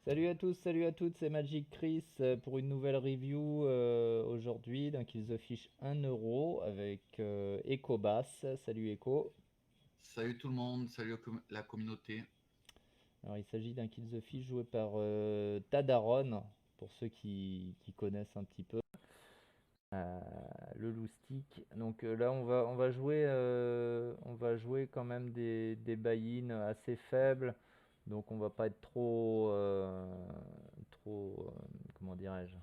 Salut à tous, salut à toutes, c'est Magic Chris pour une nouvelle review aujourd'hui d'un Kills the Fish 1€ avec Ecobass. Salut Eco. Salut tout le monde, salut la communauté. Alors il s'agit d'un Kills the Fish joué par Tadaron, pour ceux qui connaissent un petit peu le loustic. Donc là on va jouer quand même des buy-in assez faibles. Donc on va pas être comment dirais-je,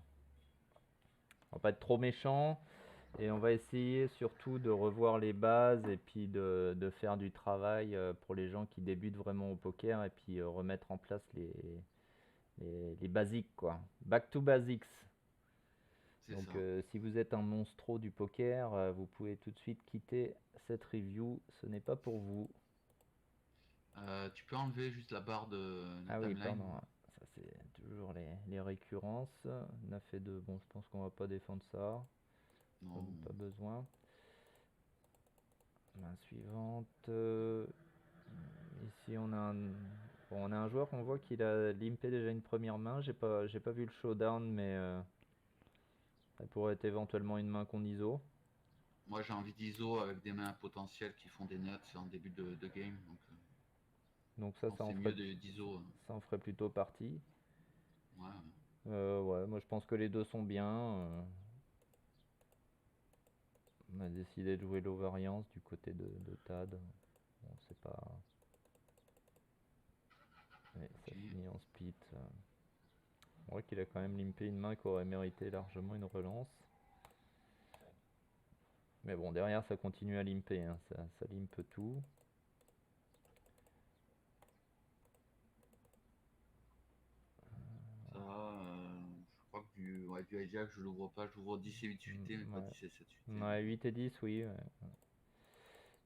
on va pas être trop méchant. Et on va essayer surtout de revoir les bases et puis de faire du travail pour les gens qui débutent vraiment au poker et puis remettre en place les basiques quoi. Back to basics. C'est Donc ça. si vous êtes un monstro du poker, vous pouvez tout de suite quitter cette review. Ce n'est pas pour vous. Tu peux enlever juste la barre de la Ah oui, timeline. pardon. Ça c'est toujours les récurrences. 9 et 2. Bon, je pense qu'on va pas défendre ça. Pas Non. besoin. Main suivante. Ici on a un joueur qu'on voit qu'il a limpé déjà une première main. J'ai pas vu le showdown, mais ça pourrait être éventuellement une main qu'on ISO. Moi j'ai envie d'ISO avec des mains potentielles qui font des nuts en début de game. Donc Donc je ça, pense ça que en c'est ferait, mieux d'ISO. ça en ferait plutôt partie. Ouais. Ouais, moi je pense que les deux sont bien. On a décidé de jouer l'ovariance du côté de Tad. Bon, c'est pas. Ouais, ça Ok. finit en split. On voit qu'il a quand même limpé une main qui aurait mérité largement une relance. Mais bon, derrière ça continue à limper, hein. Ça limpe tout. Ça, je crois que du hijack je l'ouvre pas. J'ouvre 10 et 8 suités, mais pas Ouais. 10 et 7 suités. Ouais, 8 et 10, oui, ouais.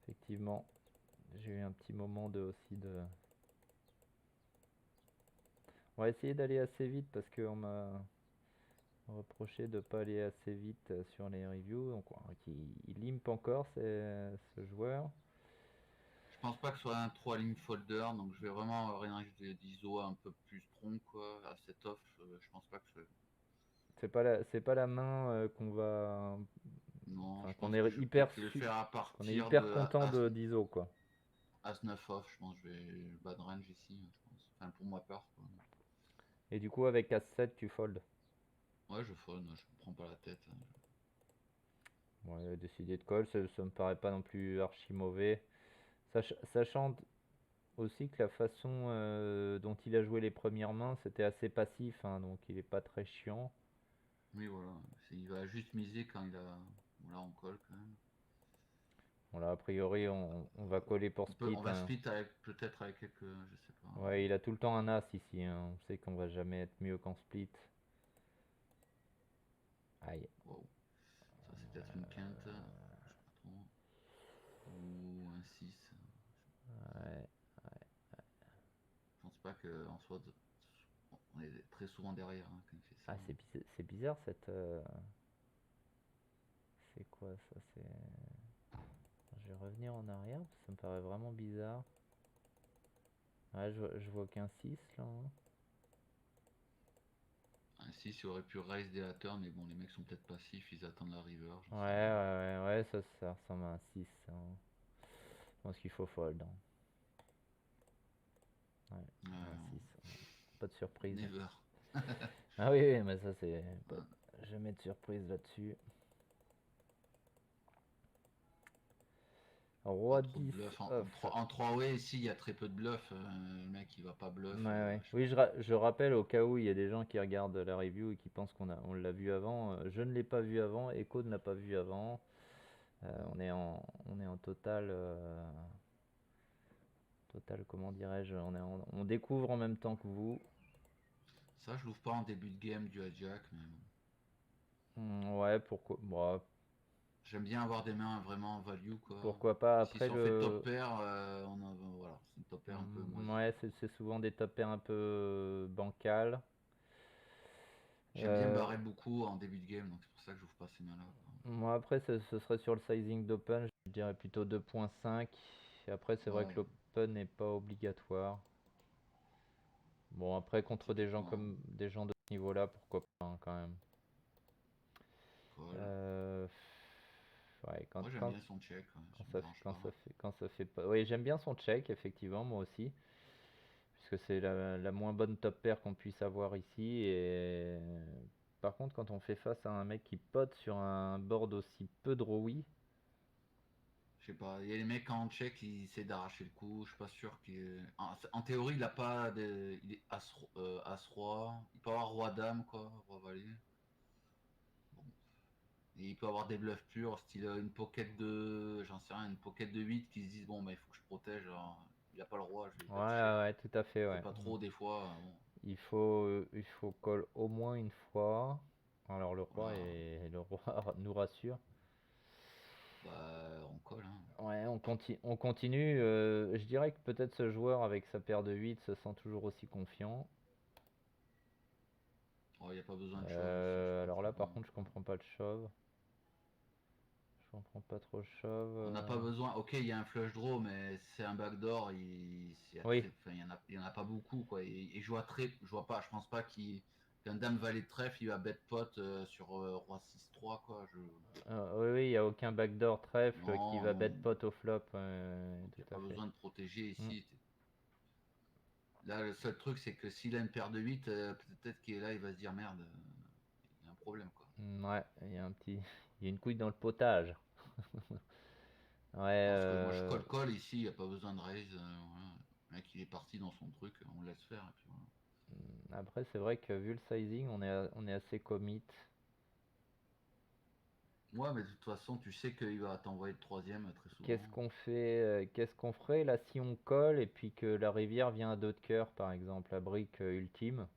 Effectivement. J'ai eu un petit moment aussi de. On va essayer d'aller assez vite parce qu'on m'a reproché de pas aller assez vite sur les reviews. Donc il limpe encore ce joueur. Je pense pas que ce soit un 3 line folder, donc je vais vraiment rien d'ISO un peu plus strong quoi. À cette off, je pense pas que ce. C'est pas la main qu'on va. Non, Enfin, je qu'on pense que est je vais hyper, peut-être le faire à qu'on est partir hyper de content d'ISO, quoi. As 9 off. Je pense que je vais bad range ici, je pense. Enfin, pour moi, peur quoi. Et du coup, avec As-7, tu fold. Ouais, je phone, je me prends pas la tête. Ouais, décider de call, ça me paraît pas non plus archi mauvais. Sachant aussi que la façon dont il a joué les premières mains, c'était assez passif, hein, donc il est pas très chiant. Oui, voilà. Il va juste miser quand il a. Voilà, on colle quand même. Bon là, a priori, on va coller pour split, On va hein. split avec peut-être avec quelques. Je sais pas. Ouais, il a tout le temps un as ici, hein. On sait qu'on va jamais être mieux qu'en split. Aïe. Wow. Ça, c'est peut-être une quinte. Je sais pas trop. Ou un 6. Ouais. Je pense pas qu'en soit. On est très souvent derrière hein, quand il fait ça. Ah, c'est bizarre cette. C'est quoi ça? Je vais revenir en arrière parce que ça me paraît vraiment bizarre. Ouais, je vois qu'un 6 là, hein. Un 6, il aurait pu raise dès la turn, mais bon, les mecs sont peut-être passifs, ils attendent la river, j'en Ouais, sais rien. ouais, ouais, ouais, ça ressemble à un 6, hein. Je pense qu'il faut fold, hein. Ouais, un 6, ouais. Pas de surprise. Never. Ah oui, oui, mais ça c'est. Ouais. Jamais de surprise là-dessus. Pas Roi trop de 10 bluff. off. En 3-way, ici, il y a très peu de bluff. Le mec, il va pas Ouais, bluff. ouais. Je sais Oui, pas. je rappelle au cas où il y a des gens qui regardent la review et qui pensent on l'a vu avant. Je ne l'ai pas vu avant, Echo ne l'a pas vu avant. On est en total, comment dirais-je, on découvre en même temps que vous. Ça, je l'ouvre pas en début de game du hijack, mais bon. Ouais, pourquoi, bon, J'aime bien avoir des mains vraiment value, quoi. pourquoi pas Ici, après si on fait top le. pair, voilà, c'est une top pair un peu moisie. Ouais, c'est souvent des top pairs un peu bancales. J'aime bien Euh, barrer beaucoup en début de game, donc c'est pour ça que j'ouvre pas ces mains-là, quoi. Moi après ce serait sur le sizing d'open, je dirais plutôt 2.5. Après c'est vrai que Ouais, l'open n'est pas obligatoire. Bon, après, contre des gens Typiquement, comme des gens de ce niveau-là, pourquoi pas, hein, quand même. call. Euh, ouais, Moi j'aime bien son check, ouais, ça me dérange pas. quand ça fait pas. Oui, j'aime bien son check, effectivement, moi aussi. Puisque c'est la moins bonne top pair qu'on puisse avoir ici. Et par contre, quand on fait face à un mec qui pote sur un board aussi peu drawy, Je sais pas, il y a les mecs en check qui essaient d'arracher le coup, je suis pas sûr qu'il. En théorie, il a pas de. Il est As-Roi, il peut avoir Roi-Dame, quoi, Roi-Valet. Bon. Et il peut avoir des bluffs purs, style une pocket de. J'en sais rien, une pocket de 8 qui se disent bon, bah il faut que je protège, alors, il a pas le roi, je vais ouais, bet cher. ouais, tout à fait, C'est ouais. pas trop, des fois, bon, Il faut call au moins une fois. Alors voilà. le roi nous rassure. Bah, on colle, hein. Ouais, on continue. Je dirais que peut-être ce joueur avec sa paire de 8 se sent toujours aussi confiant. Oh, il n'y a pas besoin de shove ici, je pense. Alors là, par contre, je comprends pas le shove. Je comprends pas trop le shove. On n'a pas besoin. Ok, il y a un flush draw, mais c'est un backdoor. Il y a Oui, très, enfin, il y en a pas beaucoup, quoi. Et je vois pas. Je pense pas qu'un dame valet de trèfle, il va bet pot sur roi 6-3, quoi. oui, oui, il n'y a aucun backdoor trèfle qui Non, va bet non. pot au flop. Donc il n'y a Tout à pas fait. besoin de protéger Mm. ici. Là, le seul truc, c'est que s'il a une paire de 8, peut-être qu'il est là, il va se dire merde, il y a un problème, quoi. Ouais, il y a un petit, il y a une couille dans le potage. Ouais, Je pense que moi, je colle ici, il n'y a pas besoin de raise. Voilà. Le mec, il est parti dans son truc, on le laisse faire, et puis voilà. après, c'est vrai que vu le sizing, on est assez commit. Ouais, mais de toute façon, tu sais qu'il va t'envoyer le troisième très Qu'est-ce souvent. qu'on fait, qu'est-ce qu'on ferait là si on colle et puis que la rivière vient à deux de cœur, par exemple, la brique ultime?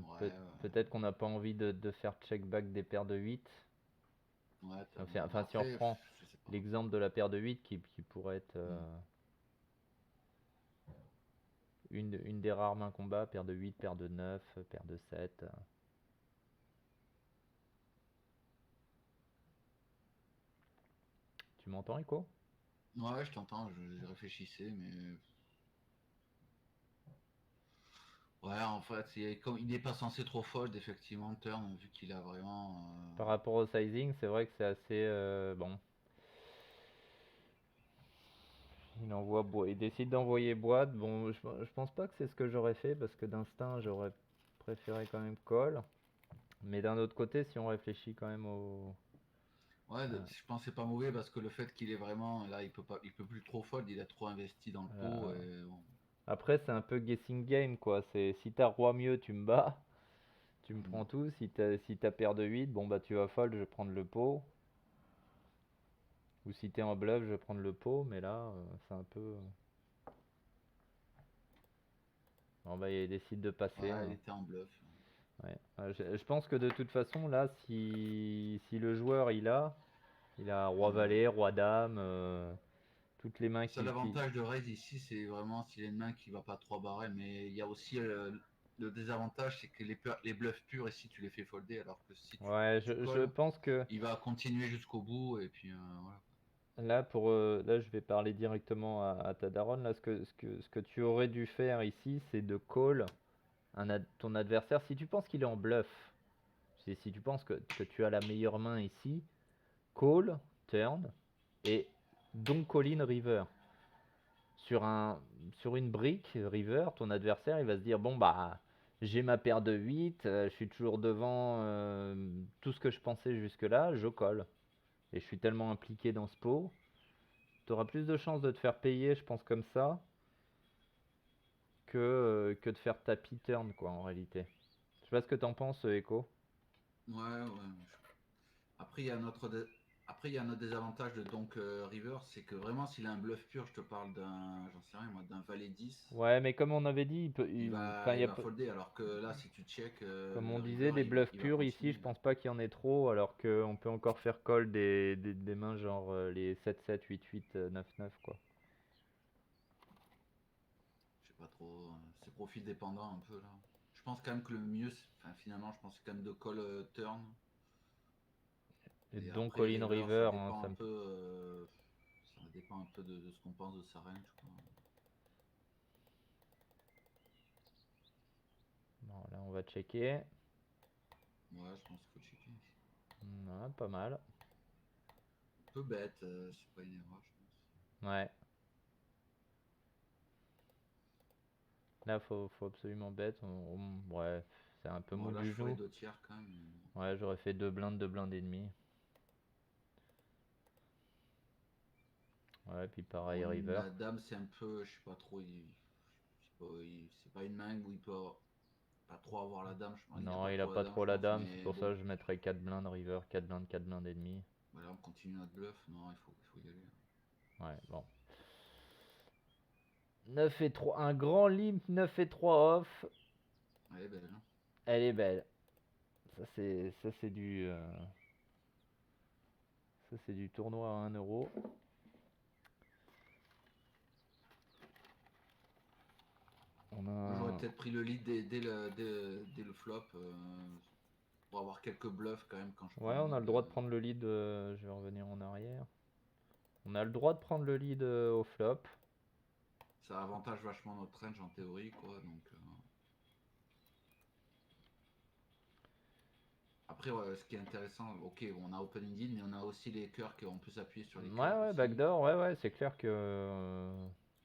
Ouais, Peut-être qu'on n'a pas envie de faire check back des paires de 8. ouais, bon, Enfin, si on après, reprend je sais pas. l'exemple de la paire de 8 qui pourrait être Hmm. une des rares mains combat, paire de 8, paire de 9, paire de 7. Tu m'entends, Echo? Ouais, je t'entends, je réfléchissais, mais ouais, en fait, comme il n'est pas censé trop fold, effectivement, turn, vu qu'il a vraiment. Par rapport au sizing, c'est vrai que c'est assez bon. Il décide d'envoyer boîte. Bon, je pense pas que c'est ce que j'aurais fait parce que d'instinct, j'aurais préféré quand même call. Mais d'un autre côté, si on réfléchit quand même au. Ouais, à- je pense que c'est pas mauvais parce que le fait qu'il est vraiment. Là, il peut plus trop fold, il a trop investi dans le pot. à- Et bon. Après, c'est un peu guessing game quoi. C'est si t'as roi mieux, tu me bats, tu me Hmm. prends tout. Si t'as paire de 8, bon bah tu vas fold, je vais prendre le pot. Ou si t'es en bluff, je vais prendre le pot. Mais là, c'est un peu. Bon bah il décide de passer, Ouais, il hein. était en bluff. Ouais. Je pense que de toute façon, là, si le joueur il a roi Hmm. valet, roi dame, toutes les mains Ça, qui. l'avantage de raise ici, c'est vraiment s'il y a une main qui va pas trop barrer, mais il y a aussi le désavantage, c'est que les bluffs purs ici, tu les fais folder, alors que si Ouais, tu je colles, pense que il va continuer jusqu'au bout, et puis voilà. là, je vais parler directement à ta daronne. Là, ce que tu aurais dû faire ici, c'est de call ton adversaire. Si tu penses qu'il est en bluff, si tu penses que tu as la meilleure main ici, call, turn, et donc call in river. Sur sur une brique river, ton adversaire, il va se dire, bon bah, j'ai ma paire de 8, je suis toujours devant tout ce que je pensais jusque-là, je colle. Et je suis tellement impliqué dans ce pot, tu auras plus de chances de te faire payer, je pense, comme ça, que de faire tapis turn, quoi, en réalité. Je sais pas ce que t'en penses, Echo. Ouais, ouais. Après, il y a Après, il y a un autre désavantage de donc River, c'est que vraiment, s'il a un bluff pur, je te parle j'en sais rien, moi, d'un valet 10, Ouais, mais comme on avait dit, enfin, il va folder, alors que là, si tu check, comme on le disait, River, des bluffs il va purs ici, je continuer. pense pas qu'il y en ait trop, alors qu'on peut encore faire call des mains genre les 7-7, 8-8, 9-9, quoi. Je sais pas trop, c'est profil dépendant un peu là. Je pense quand même que le mieux, enfin, finalement, je pense quand même de call turn. Et Et donc après, Colin river, River, hein, ça dépend un peu de ce qu'on pense de sa range, quoi. va checker. Ouais, je pense qu'il faut checker. Ouais, pas mal. Un peu bête, c'est pas une erreur, je pense. Ouais. Là, faut absolument bet. Ouais, c'est un peu Bon, mou là, je du ferai genou. 2 tiers quand même. Ouais, j'aurais fait deux blindes et demi. Ouais, puis pareil, Bon, river. la dame, c'est un peu, je sais pas trop, c'est pas une main où il peut pas trop avoir la dame, je pense. Il a Non, pas il a trop la pas dame, trop je la pense, dame, c'est mais pour ça bon. que je mettrais 4 blindes river, 4 blindes et demi. Voilà, on continue notre bluff. Non, il faut y aller. Ouais, bon. 9 et 3, un grand limp 9 et 3 off. Elle est belle, hein. Elle est belle. Ça c'est du tournoi à 1 euro. On Moi, j'aurais a peut-être pris le lead dès le flop pour avoir quelques bluffs quand même quand je prends Ouais, le on a le lead. droit de prendre le lead, je vais revenir en arrière. On a le droit de prendre le lead au flop. Ça avantage vachement notre range en théorie, quoi. Donc, après, ouais, ce qui est intéressant, ok, on a open ended, mais on a aussi les cœurs on peut s'appuyer sur les Ouais, cœurs ouais, aussi. backdoor, ouais, c'est clair que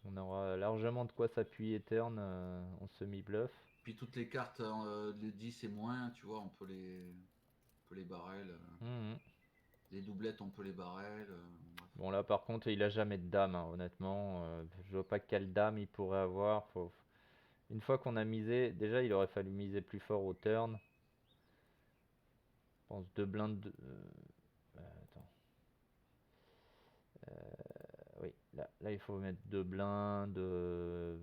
on aura largement de quoi s'appuyer turn en semi-bluff. Puis toutes les cartes, le 10 et moins, tu vois, on peut les barrel. Mhm. Les doublettes, on peut les barrel. Bref. Bon, là par contre, il a jamais de dame, hein, honnêtement. Je vois pas quelle dame il pourrait avoir. Une fois qu'on a misé, déjà il aurait fallu miser plus fort au turn. Je pense deux blindes. Attends. Oui, là il faut mettre deux blindes. Deux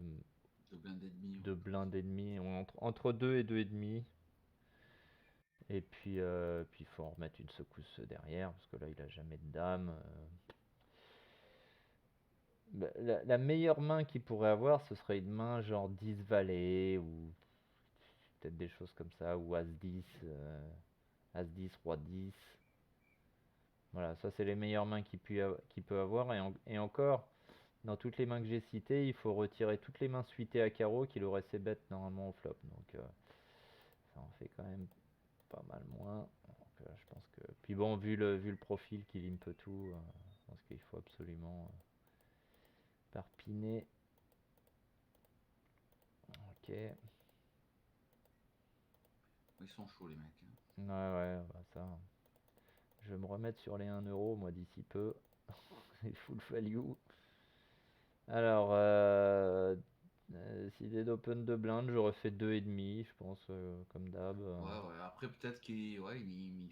blindes et demi, ouais. Deux blindes et demi. Entre deux et deux et demi. Et puis il faut en remettre une secousse derrière, parce que là il a jamais de dame. La meilleure main qu'il pourrait avoir, ce serait une main genre 10 valet, ou peut-être des choses comme ça, ou As-10, As-10, Roi-10. Voilà, ça c'est les meilleures mains qu'il peut avoir. Et encore, dans toutes les mains que j'ai citées, il faut retirer toutes les mains suitées à carreau qu'il aurait ses bêtes normalement au flop. Donc ça en fait quand même pas mal moins. Donc, je pense que. Puis bon, vu le profil qui limpe tout, je pense qu'il faut absolument parpiner. Ok. Ouais, Ils sont chauds, les mecs, hein. ouais, bah ça. Je vais me remettre sur les 1 euro, moi, d'ici peu. C'est full value. Alors, s'il est d'open de blind, j'aurais fait 2,5, je pense, comme d'hab. Ouais, ouais. Après, peut-être qu'il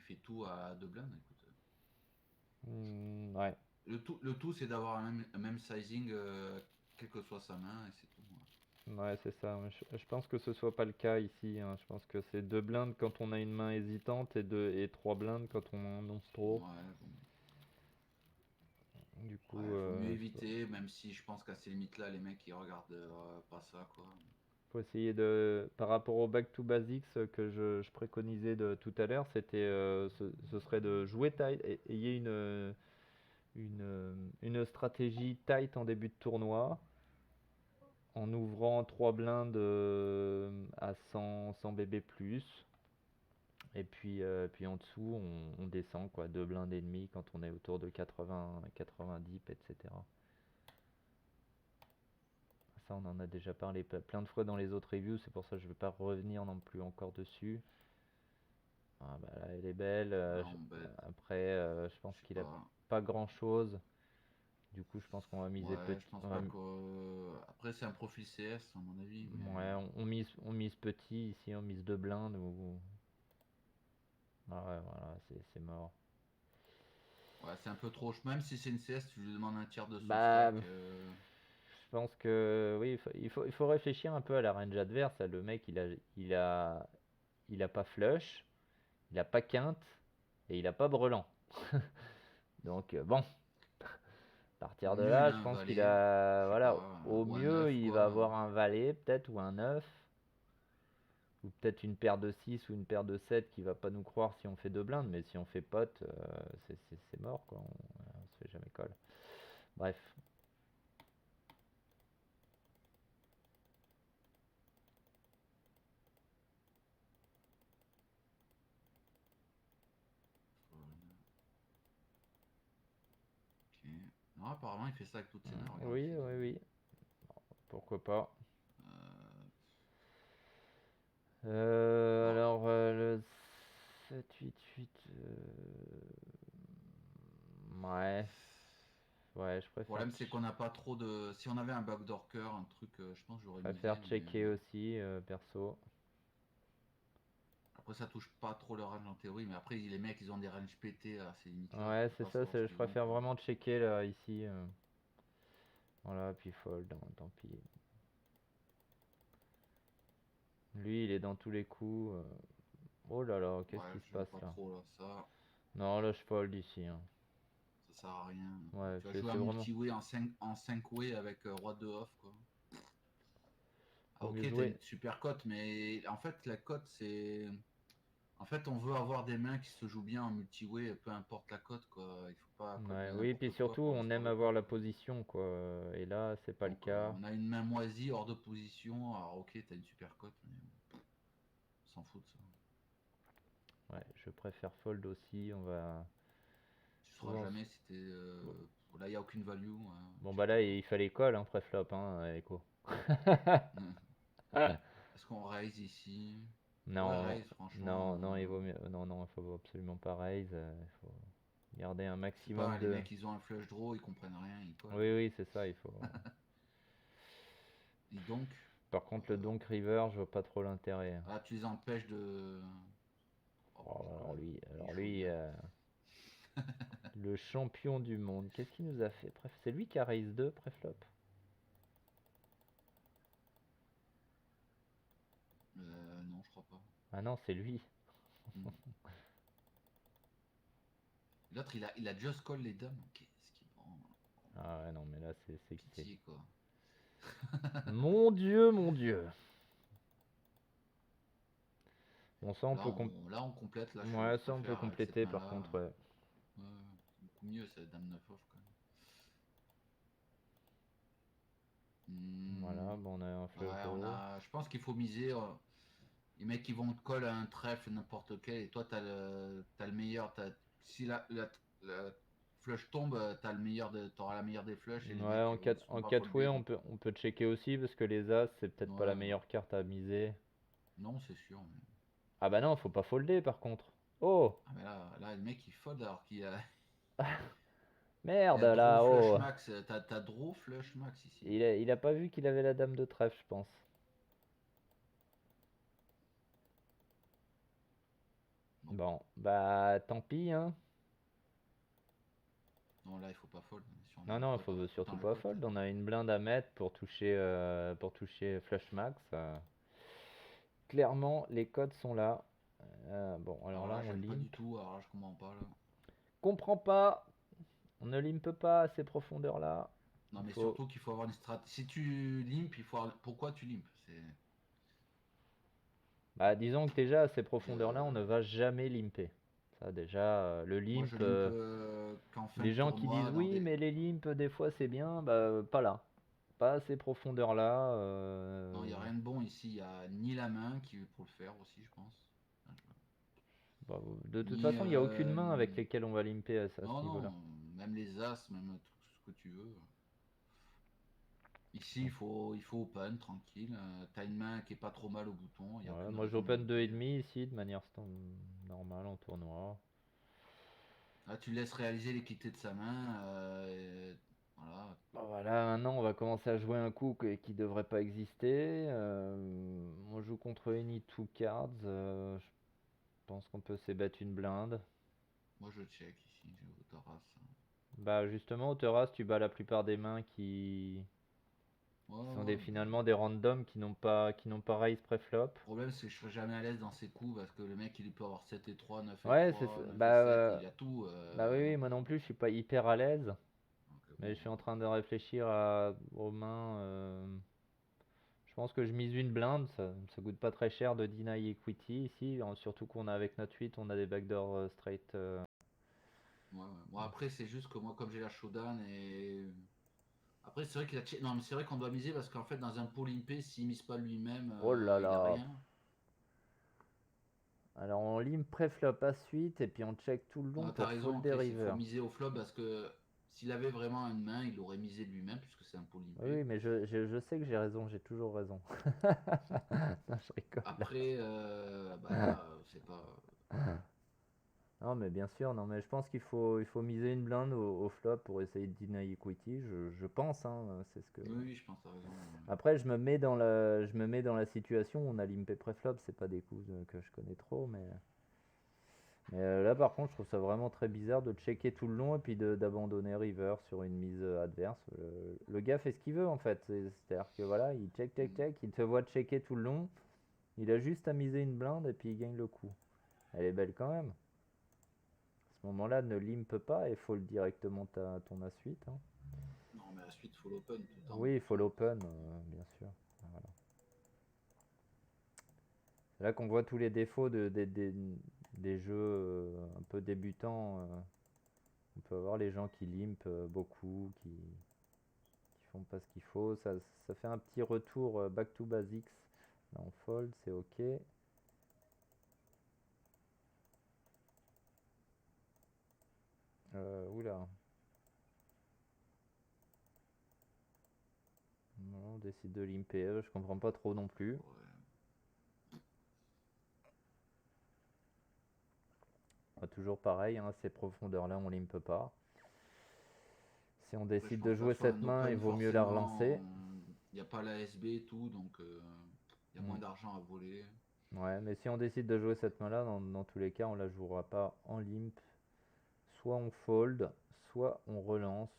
fait tout à deux blindes, écoute. Ouais. Le tout, c'est d'avoir un même sizing, quelle que soit sa main, et c'est tout, ouais. Ouais, c'est ça. Je pense que ce soit pas le cas ici, hein. Je pense que c'est deux blindes quand on a une main hésitante et trois blindes quand on annonce trop. Ouais, bon. Du coup, Ouais, faut mieux éviter, même si je pense qu'à ces limites-là, les mecs, ils regardent pas ça, quoi. faut essayer par rapport au back to basics que je préconisais de tout à l'heure, ce serait de jouer tight et ayez une stratégie tight en début de tournoi, en ouvrant 3 blindes à 100 BB plus. Et puis en dessous, on descend quoi, 2 blindes et demi quand on est autour de 80, 90, etc. Ça, on en a déjà parlé plein de fois dans les autres reviews, c'est pour ça que je ne vais pas revenir non plus encore dessus. Ah, bah là, elle est belle. Là, on bet, Après, je pense je sais qu'il a pas. pas grand chose. Du coup, je pense qu'on va miser Ouais, petit. je pense pas que. Après, c'est un profil CS, à mon avis, mais. Ouais, on mise petit ici, on mise deux blindes. Ah ouais, voilà, c'est mort. Ouais, c'est un peu trop. Même si c'est une CS, tu lui demandes un tiers de son Bah, stack. je pense que oui, il faut réfléchir un peu à la range adverse. Le mec, il a pas flush, il a pas quinte et il a pas brelan. Donc bon, à partir Au de mieux, il là, a je un pense qu'il valet, a, je sais voilà, pas, au ou un mieux, 9, il va quoi. avoir un valet peut-être ou un 9, ou peut-être une paire de 6 ou une paire de 7 qui va pas nous croire si on fait deux blindes, mais si on fait pote, c'est mort quoi, on se fait jamais call. Bref. apparemment, il fait ça avec toutes ses mains. Regarde, Oui, oui, oui. Pourquoi pas. Euh, bon, Alors, le 7-8-8. Ouais. Ouais, je le problème, c'est qu'on n'a pas trop de. Si on avait un backdoor cœur, un truc, je pense que j'aurais misé, préfère mais checker aussi, perso. après, ça touche pas trop le range en théorie. Mais après, les mecs, ils ont des ranges pétés à ces limites-là. Tu Ouais, peux c'est pas ça, savoir ce je qu'ils ont, préfère quoi. vraiment checker là, ici. Voilà, puis fold, hein, tant pis. Lui, il est dans tous les coups. Oh là là, qu'est-ce Ouais, qui se j'aime passe pas là? trop là. Non, là, je fold ici, hein. Ça sert à rien. Ouais, Tu vas jouer c'est un vraiment. multi-way en 5 way avec roi de off, quoi. Ah, Faut ok, mieux t'as jouer. une super cote, mais en fait, la cote, c'est. En fait, on veut avoir des mains qui se jouent bien en multi-way, peu importe la cote, quoi. Il faut pas cote Ouais, de oui, puis n'importe quoi surtout, pour on l'histoire aime de avoir cote, la quoi. position, quoi. Et là, c'est pas le Donc, cas. on a une main moisie hors de position. Alors, ok, t'as une super cote, mais on s'en fout de ça. Ouais, je préfère fold aussi. On va. Tu sauras Souvent. jamais si t'es. Bon, Là, il n'y a aucune value, hein. bon, bah Check là, call. il fallait call, hein, préflop, hein, Echo. Est-ce qu'on raise ici? Ouais, Non, raise, franchement. non, non, il vaut mieux. Non, non, il faut absolument pas raise. Il faut garder un C'est maximum pas, les de. mecs, ils ont un flush draw, ils comprennent rien, ils collent. Oui, oui, c'est ça, il faut. Et donc, Par contre, le Donk River, je vois pas trop l'intérêt. là, tu les empêches de. Oh, Oh, il alors colle. lui, Il alors joue lui, bien. le champion du monde. Qu'est-ce qu'il nous a fait? C'est lui qui a raise 2 préflop? Non, je crois pas. Ah non, c'est lui. Hmm. L'autre, il a just call les dames. Qu'est-ce qu'il prend? Ah ouais, non, mais là, c'est. Pitié, quoi. Mon Dieu, mon Dieu. Bon, ça, on Là, peut. on complète. Là, je Ouais, ça, on peut préfère avec cette compléter, par main-là. contre, ouais. Ouais, beaucoup mieux, c'est dame 9 off, quand même. Voilà, Hmm. bon, on a un flush Ouais, draw. je pense qu'il faut miser. Les mecs, ils vont te coller un trèfle, n'importe lequel, et toi, t'as le meilleur. Si la flush tombe, t'auras la meilleure des flushs, et les Ouais, mecs ils se font en pas 4 way, folder, quoi. on peut checker aussi, parce que les As, c'est peut-être pas la Ouais, meilleure carte à miser. non, c'est sûr. Ah bah non, faut pas folder, par contre. Oh! Ah, mais là, le mec, il fold alors il Merde, a draw là, flush oh! max. T'as draw flush max ici. Il a pas vu qu'il avait la dame de trèfle, je pense. Non, Bon, bah tant pis, hein. non, là, il faut pas fold. Si on a Non, la non, cote, on faut va tout le temps surtout la pas cote. fold. On a une blinde à mettre pour toucher flush max. Clairement, les codes sont là. Bon, alors Alors là, là, on j'aime pas du limp. tout. Alors là, je comprends pas, là. Comprends pas. On ne limpe pas à ces profondeurs-là. Non, Il mais faut. surtout qu'il faut avoir une stratégie. Si tu limp, il faut pourquoi tu limp? Bah, disons que déjà à ces profondeurs-là, on ne Euh, va jamais limper. Ça, déjà, le Moi, je limp. limp qu'en fin Les de gens qui disent tournoi dans oui, des. mais les limps, des fois c'est bien, bah, pas là. Pas à ces profondeurs-là. Non, il n'y a rien de bon ici. Il n'y a ni la main qui pour le faire aussi, je pense. Bah, de toute Ni. façon, il n'y a aucune main avec lesquelles on va limper à Non, ce niveau-là. non. Même les as, même tout ce que tu veux. Ici, Donc, il faut open, tranquille. T'as une main qui est pas trop mal au bouton. Il n'y a ouais, aucune moi raison de j'open limper. 2,5 ici de manière normale en tournoi. Là, tu laisses réaliser l'équité de sa main. Voilà. Bon, voilà, maintenant on va commencer à jouer un coup qui devrait pas exister. On joue contre Any Two Cards. Je pense qu'on peut s'ébattre une blinde. Moi, je check ici. J'ai Autoras. Bah justement, au Terras, tu bats la plupart des mains Ouais, qui sont ouais, mais. finalement des randoms qui n'ont pas raise préflop. Le problème, c'est que je serai jamais à l'aise dans ces coups parce que le mec, il peut avoir 7 et 3, 9 et Ouais, c'est 3, 9 et bah, 7, il a tout. bah oui, oui, Donc, moi non plus, je suis pas hyper à l'aise. Mais bon. je suis en train de réfléchir aux mains. Je pense que je mise une blinde, ça coûte pas très cher de deny equity ici, surtout qu'on a avec notre 8, on a des backdoor straight. Ouais, ouais. Bon, après, c'est juste que moi, comme j'ai la showdown et. Après, c'est vrai qu'il a. Non, mais c'est vrai qu'on doit miser parce qu'en fait, dans un pool impé, s'il mise pas lui-même, Oh là il a là. rien. Alors on limp préflop à suite et puis on check tout le long Ah, t'as pour raison, folder Chris, il faut river. miser au flop parce que S'il avait vraiment une main, il aurait misé de lui-même, puisque c'est un pot Oui, limpé. oui, mais je sais que j'ai raison, j'ai toujours raison. Non, je rigole. Après, bah là, c'est pas. Non, mais bien sûr, non, mais je pense qu'il faut miser une blinde au flop pour essayer de deny equity, je pense, hein, c'est ce que... Oui, oui, je pense que t'as raison. Après, je me mets dans la situation où on a limpé préflop, c'est pas des coups que je connais trop, mais là par contre, je trouve ça vraiment très bizarre de checker tout le long et puis d'abandonner river sur une mise adverse. Le gars fait ce qu'il veut en fait, c'est-à-dire que voilà, il check, check, Mm. check, il te voit checker tout le long, il a juste à miser une blinde et puis il gagne le coup. Elle est belle quand même. À ce moment-là, ne limpe pas et fold directement ton A-suite, hein. Non, mais la suite, full open tout le temps. Oui, il faut l'open, bien sûr. Voilà. C'est là qu'on voit tous les défauts des jeux un peu débutants. On peut avoir les gens qui limpent beaucoup, qui font pas ce qu'il faut. Ça fait un petit retour back to basics. Là, on fold, c'est ok. Oula. Non, on décide de limper. Je comprends pas trop non plus. Ouais. Toujours pareil, hein, ces profondeurs-là, on limpe pas. Si on Après, je décide pense de que ça jouer soit cette un main, il open, vaut mieux la relancer. forcément, il n'y a pas la SB et tout, donc il y a Hmm. moins d'argent à voler. Ouais, mais si on décide de jouer cette main-là, dans tous les cas, on la jouera pas en limp. Soit on fold, soit on relance.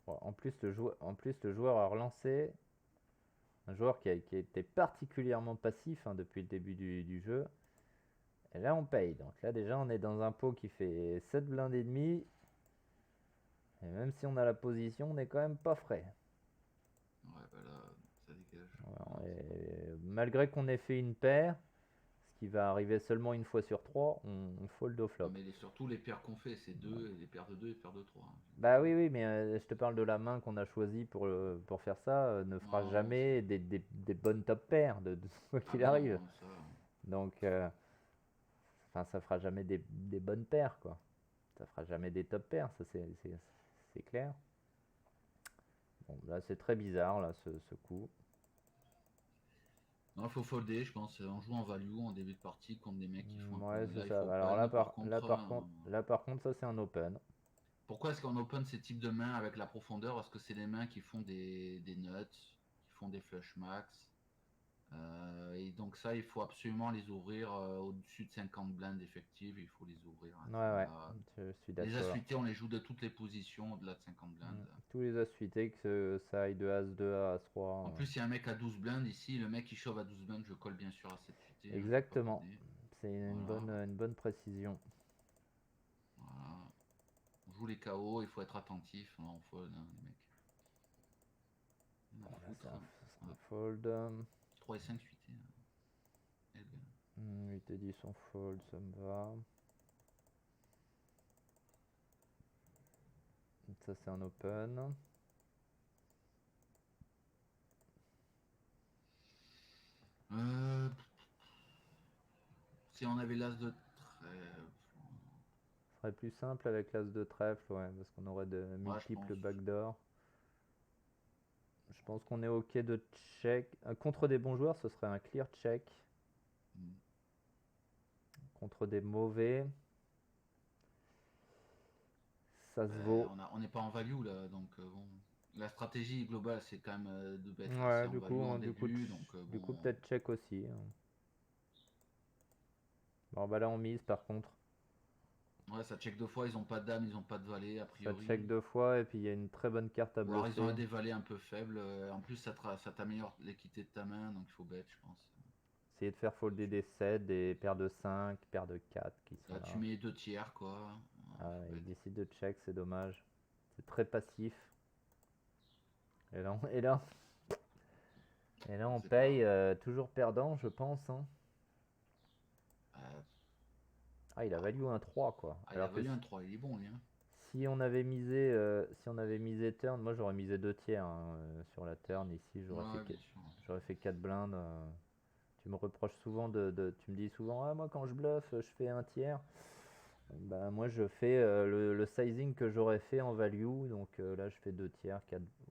Bon, en plus, le joueur a relancé. Un joueur qui a été particulièrement passif, hein, depuis le début du jeu. Et là, on paye. Donc là, déjà, on est dans un pot qui fait 7 blindes et demi. Et même si on a la position, on est quand même pas frais. Ouais, bah là, ça dégage. Voilà, Non, c'est pas bon. et malgré qu'on ait fait une paire, ce qui va arriver seulement une fois sur trois, on fold au Non, flop. mais surtout les paires qu'on fait, c'est deux, les paires de 2 et paires de 3. Bah oui, oui, mais je te parle de la main qu'on a choisie pour faire ça, ne fera Non, jamais des bonnes top paires, de quoi ah qu'il bah arrive. non, ça. Donc, enfin, ça fera jamais des bonnes paires, quoi. Ça fera jamais des top paires, ça c'est clair. Bon, là c'est très bizarre, là, ce coup. Non, il faut folder, je pense. On joue en value en début de partie contre des mecs qui font un peu. Ouais, c'est Là, il ça. faut Alors là, open. Par contre, ça c'est un open. pourquoi est-ce qu'on open ces types de mains avec la profondeur? Parce que c'est des mains qui font des nuts, qui font des flush max. Et donc ça, il faut absolument les ouvrir au-dessus de 50 blindes effectives. Il faut les ouvrir à Ouais, ce ouais, moment-là. je suis Les d'accord. as-suités, on les joue de toutes les positions au-delà de 50 blindes. Tous les as suités, que ça aille de As2 à En As3. plus, il y a un mec à 12 blindes ici. Le mec qui chauffe à 12 blindes, je colle bien sûr à cette suité. Hein, je vais pas Exactement. coder. C'est Voilà, une bonne précision. voilà. On joue les KO, il faut être attentif. Non, on fold, hein, les mecs. Rien à Bon, là, foutre. c'est un Hop, fold. 3 et 5 suités. Hein. Eh bien. 8 et 10 on fold, ça me va. Ça, c'est un open. Euh, si on avait l'as de trèfle. Ce serait plus simple avec l'as de trèfle, ouais, parce qu'on aurait de Ouais, je pense. multiples backdoors. Je pense qu'on est ok de check. Contre des bons joueurs, ce serait un clear check. Hmm. Contre des mauvais, ça se vaut. On n'est pas en value là, donc bon. La stratégie globale, c'est quand même de être assez Ouais, en du coup, value en début, donc du coup bon. peut-être check aussi, hein. Bon, bah là, on mise par contre. Ouais, ça check 2 fois, ils ont pas de dame, ils ont pas de valet, a Ça priori. check deux fois et puis il y a une très bonne carte à Ou alors ils ont bluffer. des valets un peu faibles. En plus, ça t'améliore l'équité de ta main, donc il faut bet, je pense. Essayer de faire folder des 7, des paires de 5, paires de 4 qui sont Là, tu là. mets 2 tiers, quoi. Ah, Faut bet. il décide de check, c'est dommage. C'est très passif. Et là, on, et là, et là, On on sait pas. paye toujours perdant, je pense, hein. Euh, Ah, il a value un 3 quoi. il a Alors que valu un 3, il est bon, lui. Hein. si on avait misé turn, moi j'aurais misé 2 tiers, hein, sur la turn. Ici, Ouais, bien sûr. j'aurais fait 4 blindes. Tu me reproches souvent tu me dis souvent, ah, moi quand je bluffe, je fais un tiers. Bah, moi, je fais le sizing que j'aurais fait en value. Donc là, je fais 2 tiers,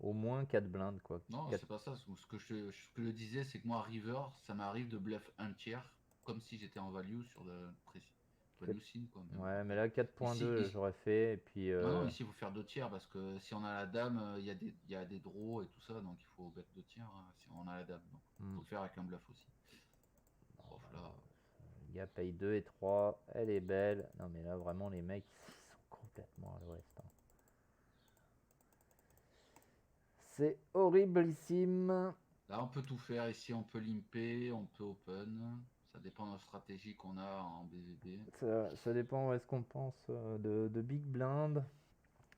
au moins 4 blindes, quoi. Non, c'est pas ça. Ce que je disais, c'est que moi, river, ça m'arrive de bluff un tiers, comme si j'étais en value sur le value sim, quoi. Mais bon, Ouais, mais après. là, Ici, 4.2, ici, j'aurais fait. Et puis, non, non, ici, il faut faire deux tiers parce que si on a la dame, il y a des draws et tout ça, donc il faut bet deux tiers hein, si on a la dame. Donc, il hmm, faut le faire avec un bluff aussi. Ouf, là. le gars paye 2 et 3. Elle est belle. Non, mais là, vraiment, les mecs, ils sont complètement à l'ouest, hein. C'est horriblissime. Là, on peut tout faire. Ici, on peut limper, on peut open. Ça dépend de la stratégie qu'on a en BVB. Ça dépend où est-ce qu'on pense de Big Blind.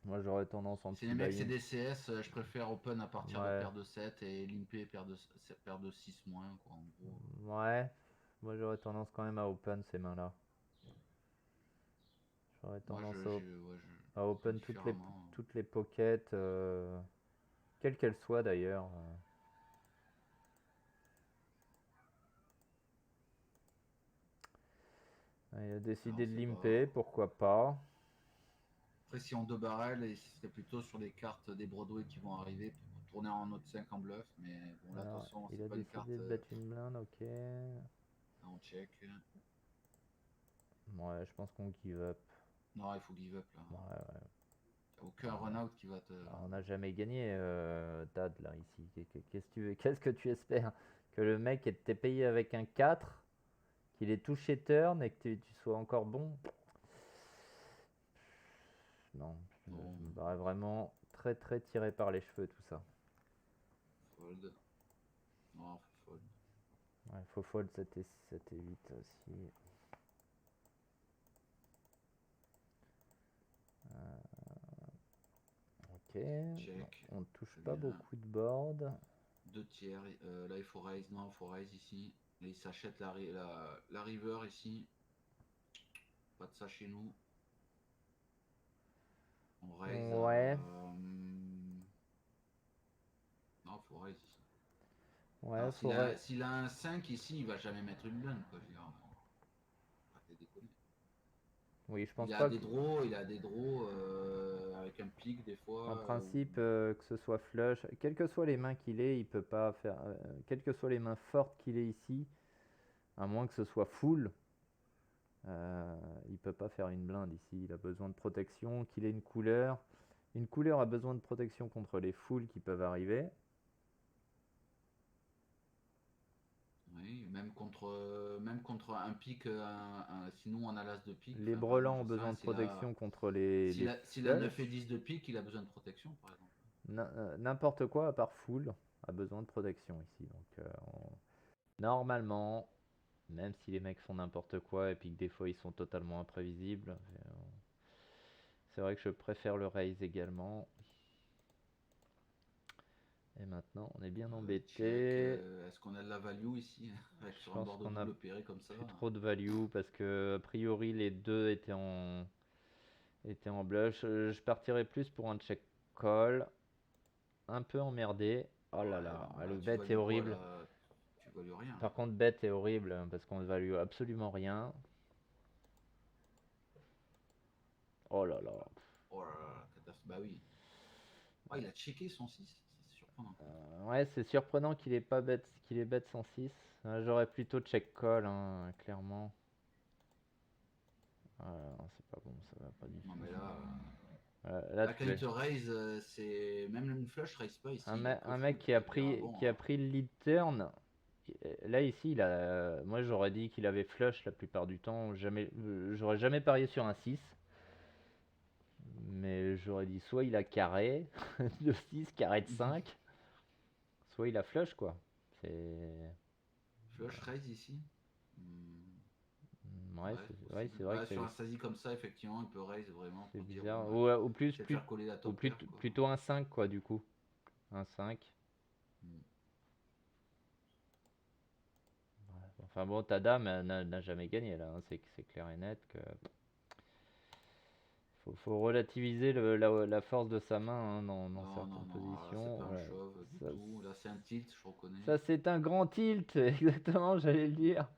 Moi, j'aurais tendance en Si les petit mecs c'est buy-in. des CS, je préfère open à partir de Ouais, paire de 7 et limper paire de 6 moins, quoi, en gros. ouais. Moi, j'aurais tendance quand même à open ces mains-là. J'aurais Moi, tendance ouais, à je fais open différemment. toutes les pockets, quelles qu'elles soient d'ailleurs. Il a Là, décidé on de sait limper, pas. pourquoi pas. Après, si on deux barrels, et c'est plutôt sur les cartes des Broadway qui vont arriver pour tourner en note 5 en bluff. Mais bon, là, Alors, attention, il c'est a pas une décidé carte de battre une blinde, ok. on check. Ouais, je pense qu'on give up. Non, il faut give up là. Ouais, ouais. Y a aucun run-out qui va te. Alors, on n'a jamais gagné, Tad, là, ici. Qu'est-ce que tu espères? Que le mec t'ait payé avec un 4, qu'il ait touché turn et que tu sois encore bon? Non, je Non, me paraît vraiment très très tiré par les cheveux tout ça. fold. Non, faut fold. Ouais, faut fold 7 et 8 aussi. Ok, non, Check. on ne touche Très pas bien. beaucoup de board. Deux tiers. Là, il faut raise. Non, il faut raise ici. Et il s'achète la river ici. Pas de ça chez nous. On raise Ouais, à. Non, il faut raise ici. ouais, Non, faudrait. s'il a un 5 ici, il va jamais mettre une blinde, quoi. Je veux dire, arrêtez de déconner. Oui, je pense Il a pas des que. draws, avec un pic des En fois. principe, que ce soit flush, quelles que soient les mains qu'il ait, il peut pas faire. Quelles que soient les mains fortes qu'il ait ici, à moins que ce soit full, il peut pas faire une blinde ici. Il a besoin de protection, qu'il ait une couleur. Une couleur a besoin de protection contre les foules qui peuvent arriver. Oui, même contre un pic, sinon on a l'as de pique. Les Enfin, par exemple, brelans ont j'en sais besoin rien, de s'il a, protection contre s'il les a, s'il a 9 et flushs. 10 de pique, il a besoin de protection, par exemple. N'importe quoi à part full a besoin de protection ici. Donc normalement, même si les mecs font n'importe quoi et puis que des fois ils sont totalement imprévisibles, c'est vrai que je préfère le raise également. Et maintenant, on est bien Check. embêté. Est-ce qu'on a de la value ici, avec Je sur un pense bord de qu'on a double pairé comme ça? plus trop de value parce que a priori les deux étaient en blush. Je partirais plus pour un check call. Un peu emmerdé. Oh là Ouais, là, bon, là, le tu bet est values quoi, horrible. là? Tu values rien, Par là. contre, bet est horrible parce qu'on ne value absolument rien. Oh là là. Oh là là, bah oui. Ah, il a checké son 6, c'est surprenant. Ouais, c'est surprenant qu'il ait bet 106. J'aurais plutôt check call, hein, clairement. Non, c'est pas bon, ça va pas du Non, tout. mais là, Là, là, quand tu il es te raise, c'est. Même une flush raise pas ici, il a que un mec full. qui a Quoi. Je veux dire, ah pris bon, qui a pris le lead turn. Là ici, moi j'aurais dit qu'il avait flush la plupart du temps. J'aurais jamais parié sur un 6. Mais j'aurais dit soit il a carré de 6, carré de 5, soit il a flush quoi. C'est flush raise ici. Hmm, ouais, ouais, c'est ouais, possible. c'est vrai que Ouais, sur un stasi comme ça, effectivement, il peut raise vraiment c'est pour dire, bon, bizarre. bah, Ou c'est de faire coller la top pair, quoi. plutôt un 5 quoi du coup. Un 5. Hmm. Enfin bon, ta dame n'a jamais gagné là, hein. C'est clair et net que faut relativiser la force de sa main, hein, dans Non, non, certaines non, alors là, c'est positions. pas un Ouais. shove du Ça, tout. Là, c'est un tilt, je reconnais. ça c'est un grand tilt, exactement, j'allais le dire.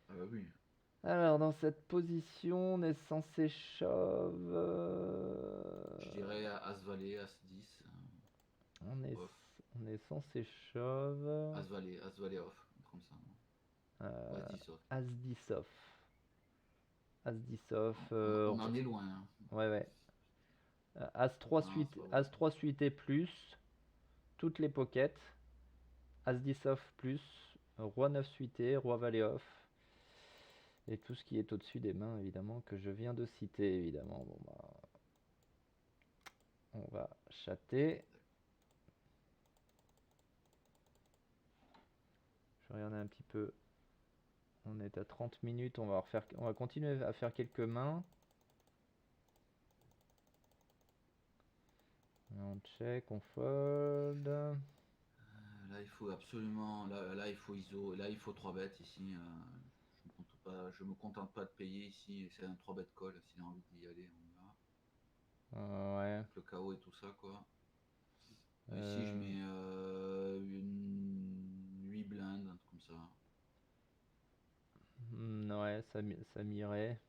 Ah bah oui. Alors, dans cette position, on est censé shove. Je dirais As-Valet, As-10. On est, Off. on est censé shove. As-Valet off. Comme ça. Ou As-10 off. As-10 off. As-10 off. On en est loin. Hein. Ouais, ouais. As-3 Non, suite, c'est pas bon. As-3 suité plus. Toutes les pockets. As-10 off plus. Roi 9 suité, Roi Valet off. Et tout ce qui est au-dessus des mains, évidemment, que je viens de citer, évidemment. Bon, bah, on va chatter. Je vais regarder un petit peu. On est à 30 minutes. On va continuer à faire quelques mains. On check, on fold. Là, il faut absolument. Là, il faut ISO. Là, il faut 3 bêtes ici. Je me contente pas de payer ici. C'est un 3 bêtes call. S'il a envie d'y aller, on y va. Ouais. Avec le KO et tout ça, quoi. Ici, je mets une 8 blindes, un truc comme ça. Ouais, ça m'irait.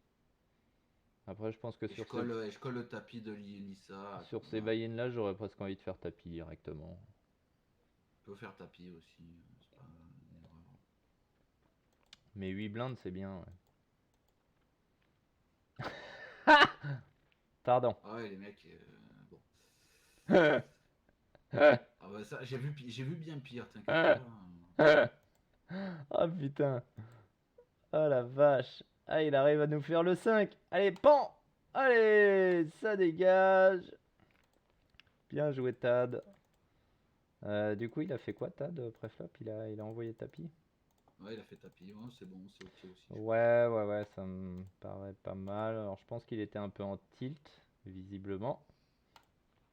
Après, je pense que Et je colle le tapis de Lisa. sur ces buy-in là, j'aurais presque envie de faire tapis directement. On peut faire tapis aussi. C'est pas une erreur. Mais 8 blindes, c'est bien. Ouais. Pardon. Ah ouais, les mecs. Bon. Ah bah ça, j'ai vu bien pire, t'inquiète pas. Oh putain. Oh la vache. Ah, il arrive à nous faire le 5. Allez, pan. Allez, ça dégage. Bien joué, Tad. Du coup, il a fait quoi, Tad, préflop? Il a envoyé tapis? Ouais, il a fait tapis. Ouais, c'est bon, c'est ok aussi. Ouais, ça me paraît pas mal. Alors, je pense qu'il était un peu en tilt, visiblement.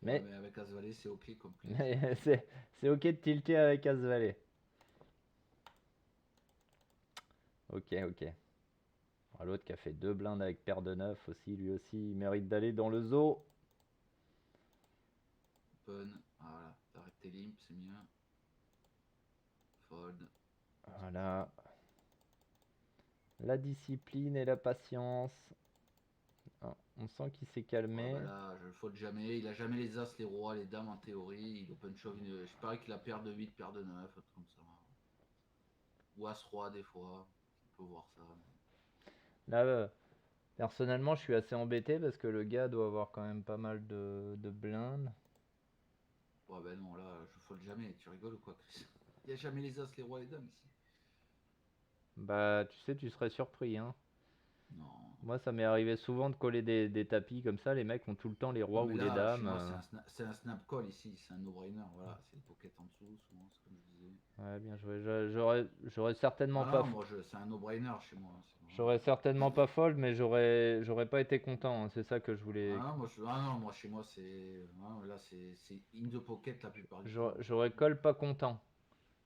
Ouais, Mais mais avec As-Valet, c'est ok comme pli. c'est ok de tilter avec As-Valet. Ok. Ah, l'autre qui a fait 2 blindes avec paire de 9 aussi, lui aussi, il mérite d'aller dans le zoo. Open. Voilà, t'arrêtes tes limps, c'est mieux. Fold. Voilà. La discipline et la patience. Ah, on sent qu'il s'est calmé. Ouais, bah là, je le fold jamais. Il a jamais les as, les rois, les dames en théorie. Il open shove une. Je parie qu'il a paire de 8, paire de 9, un truc comme ça. Ou as-roi des fois. On peut voir ça. Là, personnellement, je suis assez embêté parce que le gars doit avoir quand même pas mal de blindes. Ouais, ben non, là, je fold jamais. Tu rigoles ou quoi, Chris? Il n'y a jamais les as, les rois, les dames ici. Bah, tu sais, tu serais surpris, hein. Non. Moi, ça m'est arrivé souvent de coller des tapis comme ça. Les mecs ont tout le temps les rois Non, mais ou les là, chez dames. moi, c'est un snap call ici. C'est un no-brainer. Voilà, c'est le pocket en dessous, souvent, c'est comme je disais. Ouais, bien joué. J'aurais certainement Ah pas, non, moi, c'est un no-brainer chez moi. j'aurais certainement pas fold, mais j'aurais pas été content, hein. C'est ça que je voulais. Ah non, moi, chez moi, c'est. Là, c'est in the pocket la plupart du temps. J'aurais call pas content.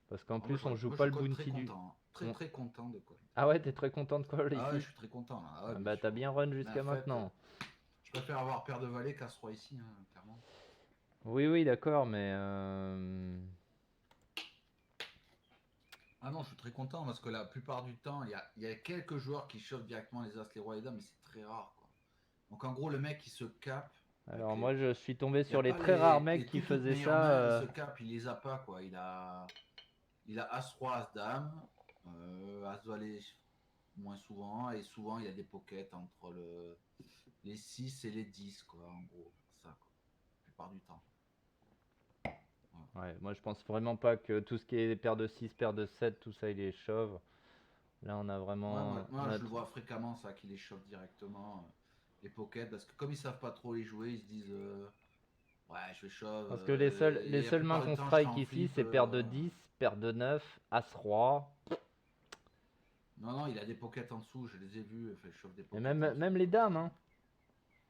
Parce qu'en plus, on joue Moi, pas je le colle très bounty du. content. Hein. on- Très content de call. Ah ouais, t'es très content de call Ah ouais, ici? je suis très content. Là. Ah ouais, Ah bien bah, t'as sûr. bien run Mais en jusqu'à fait, maintenant. je préfère avoir paire de valet qu'as-roi ici, hein, clairement. Oui, d'accord, mais. Ah non, je suis très content parce que la plupart du temps, il y a quelques joueurs qui chauffent directement les as, les rois et les dames, mais c'est très rare. Quoi. Donc en gros, le mec il se capte. Alors, moi, je suis tombé Il n'y a sur les pas très rares les mecs qui toutes faisaient meilleures mains, il ça. se capte, il les a pas. Quoi. Il a as-roi, as-dame, as-valet moins souvent, et souvent il y a des pockets entre les 6 et les 10, quoi, en gros. Ça, quoi, la plupart du temps. Ouais, moi, je pense vraiment pas que tout ce qui est paire de 6, paire de 7, tout ça, il est chauve. Là, on a Ouais, vraiment. moi je le vois fréquemment, ça, qui les chope directement, les pockets, parce que comme ils savent pas trop les jouer, ils se disent ouais, je vais shove. Parce que les Et la seules mains plupart du qu'on temps, je serai strike en ici, flip. c'est paire de 10, paire de 9, as-roi. Non, il a des pockets en dessous, je les ai vus, il chauffe des Et pockets même, en dessous. même les dames, hein.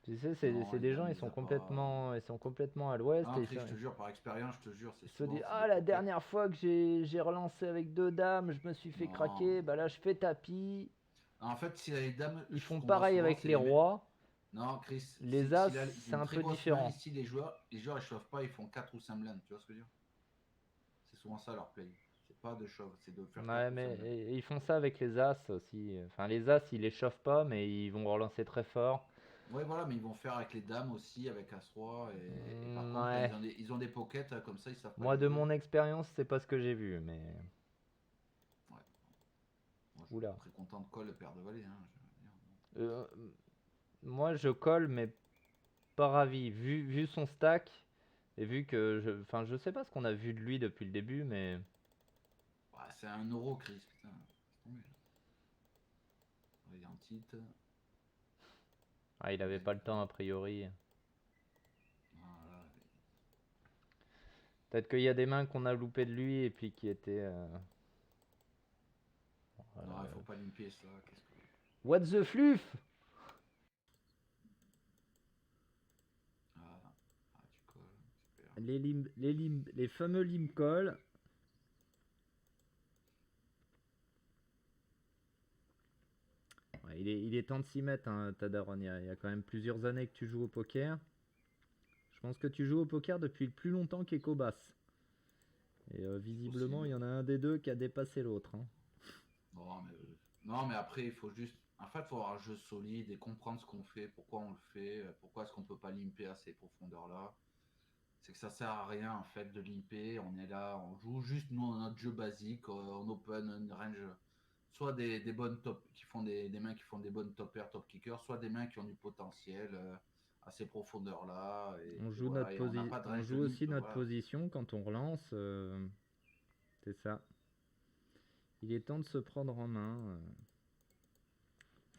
Tu sais, Non, c'est les des dames, gens, il les a pas. ils sont complètement à l'ouest. Non, Et Chris, je te jure, par expérience, je te jure, c'est ils se souvent disent, c'est des ah, la pockets. dernière fois que j'ai relancé avec 2 dames, je me suis fait Non. craquer. Bah là, je fais tapis. En fait, si les dames, Ils ce font qu'on voit pareil souvent, avec c'est les les mecs. rois. Non, Chris, Les as, s'il a c'est une un très peu grosse main, différent. ici, les joueurs, ils chauffent pas, ils font 4 ou 5 blindes, tu vois ce que je veux dire? C'est souvent ça leur play. pas de shove, c'est de faire Ouais, 4 ou 5 mais blindes. ils font ça avec les As aussi. Enfin, les As, ils les chauffent pas, mais ils vont relancer très fort. Ouais, voilà, mais ils vont faire avec les dames aussi, avec As-Roi, et par contre, quand Ouais. ils ont des pockets comme ça, ils savent pas Moi, les de jouer. mon expérience, c'est pas ce que j'ai vu, mais... Ouais, moi je suis pas Oula. très content de call le paire de valet, hein, je veux dire. Euh, Moi, je colle, mais pas ravi. Vu son stack, et vu que... Enfin, je sais pas ce qu'on a vu de lui depuis le début, mais... Ouais, c'est un euro, Chris, putain. Laisse tomber, là. Il est en titre. Ah, il avait pas le temps, a priori. Voilà. Peut-être qu'il y a des mains qu'on a loupé de lui, et puis qui étaient... voilà. Non, il faut pas limper ça. Qu'est-ce que... What the fluff? Ah, tu colles, super. Les fameux lim call. Ouais, il est temps de s'y mettre, hein, Tadaron. Il y a quand même plusieurs années que tu joues au poker. Je pense que tu joues au poker depuis le plus longtemps qu'Ecobas. Et visiblement, il y Possible. en a un des deux qui a dépassé l'autre, hein. Non, mais après, il faut juste. En fait, il faut avoir un jeu solide et comprendre ce qu'on fait, pourquoi on le fait, pourquoi est-ce qu'on peut pas limper à ces profondeurs-là. C'est que ça sert à rien en fait de limper. On est là, on joue juste nous notre jeu basique, on open une range, soit des bonnes top qui font des mains qui font des bonnes top pairs, top kickers, soit des mains qui ont du potentiel à ces profondeurs-là. Et voilà, et on n'a pas de On range de joue limp. aussi notre Voilà. position quand on relance. C'est ça. Il est temps de se prendre en main.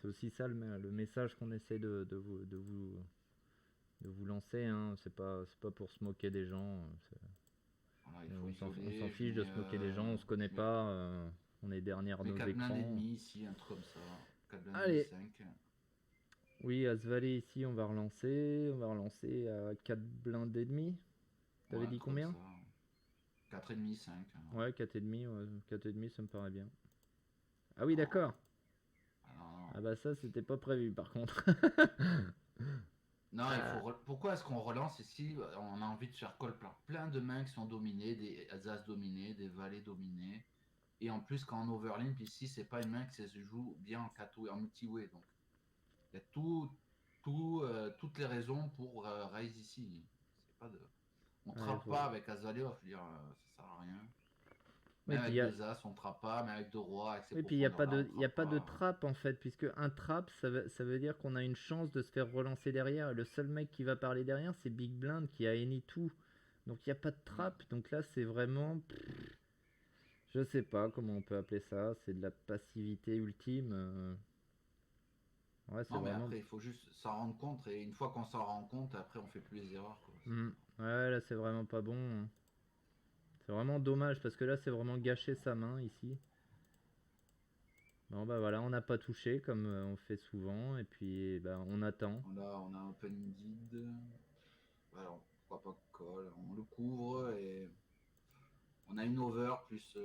C'est aussi ça le message qu'on essaie de vous lancer, hein. C'est pas pour se moquer des gens. Voilà, il faut On s'en isoler. fiche de se moquer des gens, on se connaît pas. On est derrière je mets nos 4 blindes et écrans. demi ici, un truc comme ça. 4 blindes et demi, Allez, 5. oui, à ce valet ici, on va relancer. On va relancer à 4 blindes et demi. Ouais, T'avais un dit truc comme combien? ça. 4 et demi, 5. Ouais, 4 et demi, ouais, 4 et demi, ça me paraît bien. Ah oui, Non. d'accord. Ah, non. Ah bah ça, c'était pas prévu par contre. Non, Ah, pourquoi est-ce qu'on relance ici? On a envie de faire call plein de mains qui sont dominées, des as dominés, des valets dominés. Et en plus, quand on overlimp ici, c'est pas une main qui se joue bien en 4-way, en multi-way. Donc, il y a toutes les raisons pour raise ici. C'est pas de... On ouais, trappe pas avec as valet, je veux dire, ça sert à rien. Oui, Même puis avec deux as, on trappe pas. Même avec deux rois, avec ces oui, puis il n'y a pas profondeurs-là, on y a trappe pas de pas. trap en fait, puisque un trap, ça veut dire qu'on a une chance de se faire relancer derrière. Et le seul mec qui va parler derrière, c'est Big Blind qui a any tout. Donc il n'y a pas de Ouais. trap. Donc là, c'est vraiment. Je sais pas comment on peut appeler ça. C'est de la passivité ultime. Ouais, c'est Non, mais vraiment. après, il faut juste s'en rendre compte. Et une fois qu'on s'en rend compte, après, on fait plus les erreurs, quoi. Hmm. Ouais, là, c'est vraiment pas bon. C'est vraiment dommage parce que là, c'est vraiment gâcher sa main ici. Bon, bah voilà, on n'a pas touché comme on fait souvent. Et puis, bah, on attend. Là, on a un open ended. Alors, pourquoi pas call? On le couvre et on a une over plus.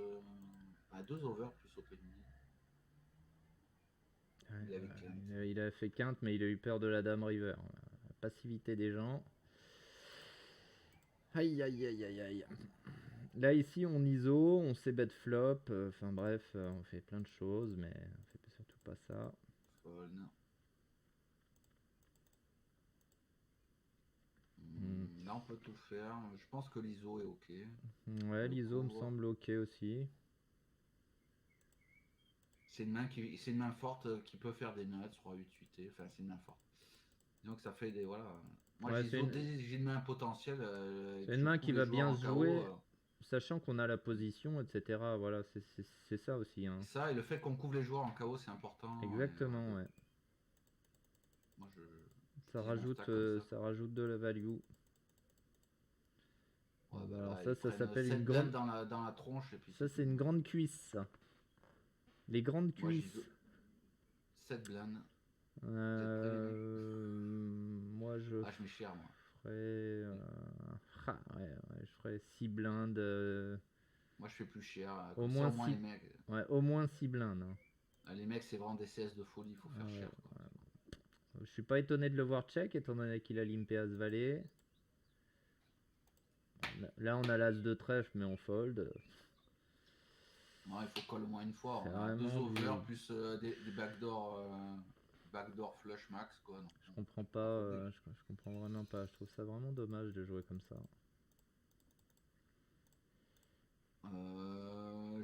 Deux over plus open ended. Ouais, Il avait quinte. il a fait quinte, mais il a eu peur de la dame river. La passivité des gens. Aïe aïe aïe aïe aïe. Là ici on ISO, on sait bet flop, enfin bref, on fait plein de choses, mais on fait surtout pas ça. Fold. Hmm. Là, on peut tout faire. Je pense que l'ISO est ok. Ouais, On le l'ISO me couvre. semble ok aussi. C'est une main forte qui peut faire des nuts, roi 8 8 enfin c'est une main forte. Donc ça fait des voilà. Moi Ouais, j'ai une main potentielle et c'est que une je main coupe qui les va joueurs bien en se KO. jouer, sachant qu'on a la position, etc. Voilà, c'est ça aussi, hein. Ça et le fait qu'on couvre les joueurs en KO c'est important. Et voilà. Exactement, ouais. Moi je dis mon stack comme Ça quoi. rajoute de la value. Ouais, Bah bah alors là ça, ils ça prennent s'appelle une 7 grande... blindes dans la tronche et puis Ça, c'est c'est tout. une grande cuisse, ça. Les grandes Moi cuisses. 7 blindes. Vous êtes prêts les mecs? Moi, Ah je mets cher moi. ferais... je ferais 6 blindes. Moi je fais plus cher. Au Comme ça moins au moins 6... les mecs. Ouais, au moins 6 blindes, hein. Les mecs c'est vraiment des CS de folie, il faut Ah faire ouais, cher quoi. Je suis pas étonné de le voir check, étant donné qu'il a limpé As Valet. Là, on a l'As de trèfle, mais on fold. Non, il faut call au moins une fois. C'est On a deux vraiment over du... plus des backdoor flush max, quoi. Donc, Je comprends pas, pas foldé. je comprends vraiment pas. Je trouve ça vraiment dommage de jouer comme ça.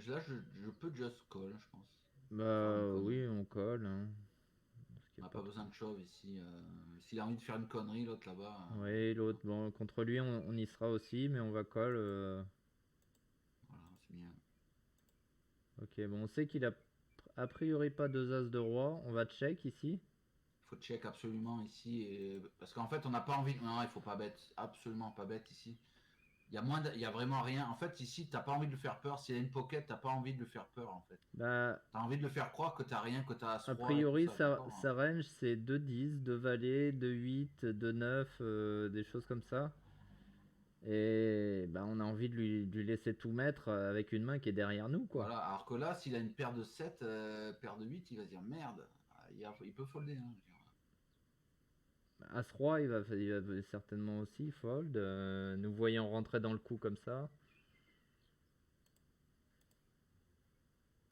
Là, je peux just call, je pense. Faire une Bah connerie. oui, on colle, hein. Ce qui On est n'a pas pas trop... besoin de shove ici. S'il a envie de faire une connerie, l'autre là-bas, Oui, l'autre, bon, contre lui, on y sera aussi, mais on va call. voilà, c'est bien. Ok, bon, on sait qu'il a priori pas deux as de roi. On va check ici. Il faut check absolument ici. Parce qu'en fait, on n'a pas envie. Non, il faut pas bet. Absolument pas bet ici. Il y a vraiment rien. En fait, ici, t'as pas envie de le faire peur. S'il y a une pocket, t'as pas envie de le faire peur, en fait. Bah, T'as envie de le faire croire que t'as rien, que t'as a As-Roi et tout priori, ça, sa, d'accord? sa range, c'est 2-10, 2 valets, 2-8, 2-9, des choses comme ça. Et bah, on a envie de lui laisser tout mettre avec une main qui est derrière nous, quoi. Voilà. Alors que là, s'il a une paire de 7, paire de 8, il va se dire merde. Il peut folder. Hein. As-Roi, il va certainement aussi fold. Nous voyons rentrer dans le coup comme ça.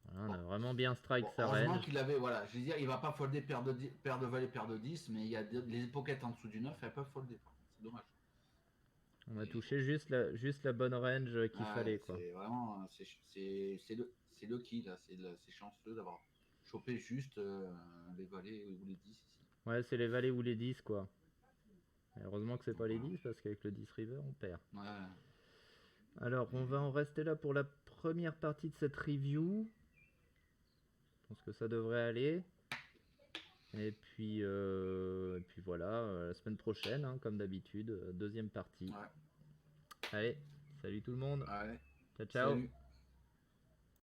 Voilà, on Bon. a vraiment bien strike Bon, sa heureusement range. qu'il avait, voilà, je veux dire, il va pas folder paire de valet, paire de 10, mais il y a les pockets en dessous du 9, elles peuvent folder. C'est dommage. On a Mais bon. touché juste la bonne range qu'il Ouais, fallait, quoi. c'est vraiment, c'est le kill, là. C'est chanceux d'avoir chopé juste les valets ou les 10 ici. Ouais, c'est les valets ou les 10, quoi. Et heureusement que c'est pas les 10, parce qu'avec le 10 river, on perd. Ouais, Alors, on va en rester là pour la première partie de cette review. Je pense que ça devrait aller. Et puis voilà, la semaine prochaine, hein, comme d'habitude, deuxième partie. ouais, Allez, salut tout le monde. ouais. Ciao, ciao. Salut.